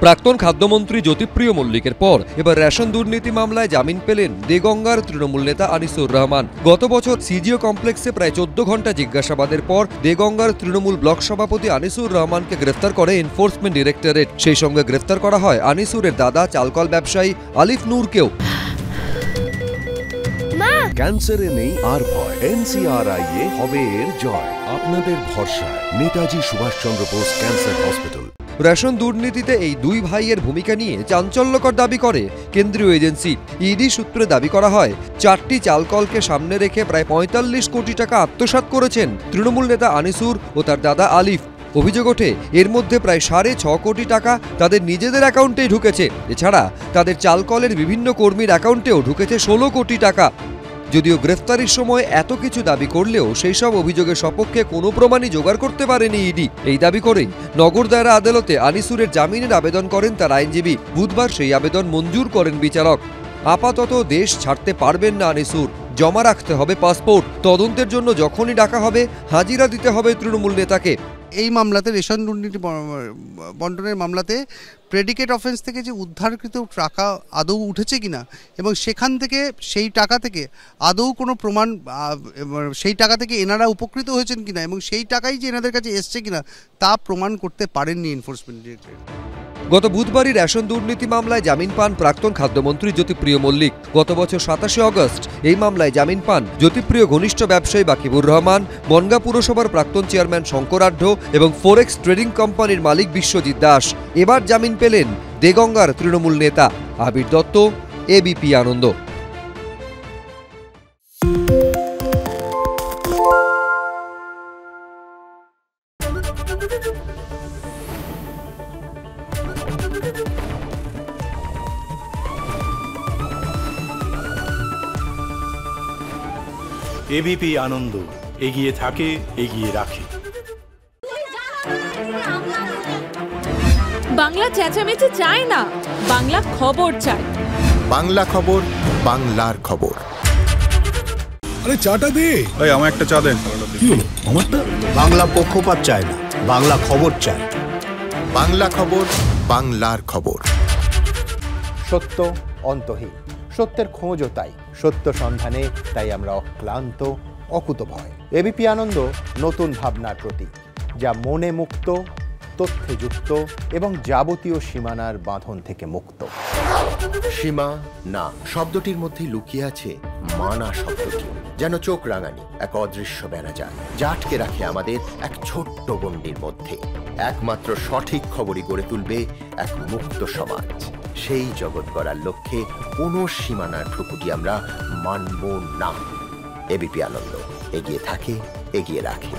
প্রাক্তন খাদ্যমন্ত্রী জ্যোতিপ্রিয় মল্লিকের পর এবার রেশন দুর্নীতি মামলায় জামিন পেলেন দেগঙ্গার তৃণমূল নেতা আনিসুর রহমান। গত বছর সিজিও কমপ্লেক্সে প্রায় 14 ঘন্টা জিজ্ঞাসাবাদের পর দেগঙ্গার তৃণমূল ব্লক সভাপতি আনিসুর রহমানকে গ্রেফতার করে এনফোর্সমেন্ট ডিরেক্টরেট। সেই সঙ্গে গ্রেফতার করা হয় আনিসুরের দাদা চালকল ব্যবসায়ী আলিফ নূরকেও। ক্যান্সারে নেই আর ভয়, NCRI হবে এর জয়। আপনাদের ভরসা Netaji Subhashchandra Bose cancer hospital. Ration দুর্নীতিতে এই দুই ভাইয়ের ভূমিকা নিয়ে চাঞ্চল্যকর দাবি করে কেন্দ্রীয় এজেন্সি। ইডি সূত্রে দাবি করা হয় 4টি চালকলকে সামনে রেখে প্রায় 45 কোটি টাকা আত্মসাৎ করেছেন তৃণমূল নেতা আনিসুর ও তার দাদা আলিফ। অভিযোগ ওঠে এর মধ্যে প্রায় 6.5 কোটি টাকা তাদের নিজেদের অ্যাকাউন্টেই ঢুকেছে। এছাড়া তাদের চালকলের বিভিন্ন কর্মীর অ্যাকাউন্টেও ঢুকেছে 16 কোটি টাকা। যদিও গ্রেফতারির সময় এত কিছু দাবি করলেও সেই সব অভিযোগের সপক্ষে কোনো প্রমাণই জোগাড় করতে পারেনি ইডি। এই দাবি করেই নগর দায়রা আদালতে আনিসুরের জামিনের আবেদন করেন তার আইনজীবী। বুধবার সেই আবেদন মঞ্জুর করেন বিচারক। আপাতত দেশ ছাড়তে পারবেন না আনিসুর, জমা রাখতে হবে পাসপোর্ট। তদন্তের জন্য যখনই ডাকা হবে হাজিরা দিতে হবে তৃণমূল নেতাকে। এই মামলাতে রেশন দুর্নীতি বন্টনের মামলাতে প্রেডিকেট অফেন্স থেকে যে উদ্ধারকৃত টাকা আদৌ উঠেছে কিনা এবং সেখান থেকে সেই টাকা থেকে আদৌ কোনো প্রমাণ, সেই টাকা থেকে এনারা উপকৃত হয়েছেন কিনা এবং সেই টাকাই যে এনাদের কাছে এসছে কিনা তা প্রমাণ করতে পারেননি এনফোর্সমেন্ট ডিরেক্টরেট। গত বুধবারই রেশন দুর্নীতি মামলায় জামিন পান প্রাক্তন খাদ্যমন্ত্রী জ্যোতিপ্রিয় মল্লিক। গত বছর 27 অগস্ট এই মামলায় জামিন পান জ্যোতিপ্রিয় ঘনিষ্ঠ ব্যবসায়ী বাকিবুর রহমান, বনগাঁ পুরসভার প্রাক্তন চেয়ারম্যান শঙ্কর আঢ্য এবং ফোরেক্স ট্রেডিং কোম্পানির মালিক বিশ্বজিৎ দাস। এবার জামিন পেলেন দেগঙ্গার তৃণমূল নেতা আবির দত্ত, এবিপি আনন্দ। এবিপি আনন্দ, এগিয়ে থাকে, এগিয়ে রাখে। বাংলা চেঁচামেচি চায় না, বাংলা খবর চায়। বাংলা খবর, বাংলার খবর। আরে চাটা দে। এই আমার একটা চা দেন। কি হলো আমারটা? বাংলা পক্ষপাত চায় না, বাংলা খবর চায়। বাংলা খবর, বাংলার খবর। সত্য অন্তহীন, সত্যের খোঁজও তাই, সত্য সন্ধানে তাই আমরা অক্লান্ত, অকুতভয়। এবিপি আনন্দ নতুন ভাবনার প্রতীক, যা মনে মুক্ত, তথ্যে যুক্ত এবং যাবতীয় সীমানার বাঁধন থেকে মুক্ত। সীমা না শব্দটির মধ্যে লুকিয়ে আছে মানা শব্দটি, যেন চোখ রাঙানি এক অদৃশ্য বেড়াজাল, যা আটকে রাখে আমাদের এক ছোট্ট গণ্ডির মধ্যে। একমাত্র সঠিক খবরই গড়ে তুলবে এক মুক্ত সমাজ। সেই জগৎ গড়ার লক্ষ্যে কোনো সীমানার ঠুকুটি আমরা মানব না। এবিপি আনন্দ, এগিয়ে থাকে, এগিয়ে রাখে।